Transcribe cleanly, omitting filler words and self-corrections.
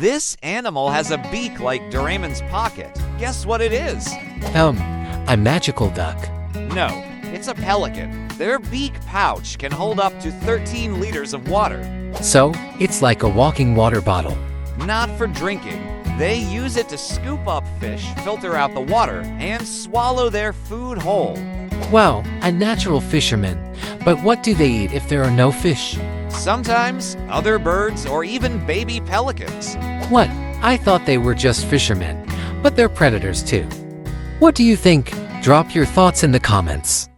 This animal has a beak like Doraemon's pocket. Guess what it is? A magical duck. No, it's a pelican. Their beak pouch can hold up to 13 liters of water. So, it's like a walking water bottle. Not for drinking. They use it to scoop up fish, filter out the water, and swallow their food whole. Wow, a natural fisherman. But what do they eat if there are no fish? Sometimes other birds or even baby pelicans. What? I thought they were just fishermen, but they're predators too. What do you think? Drop your thoughts in the comments.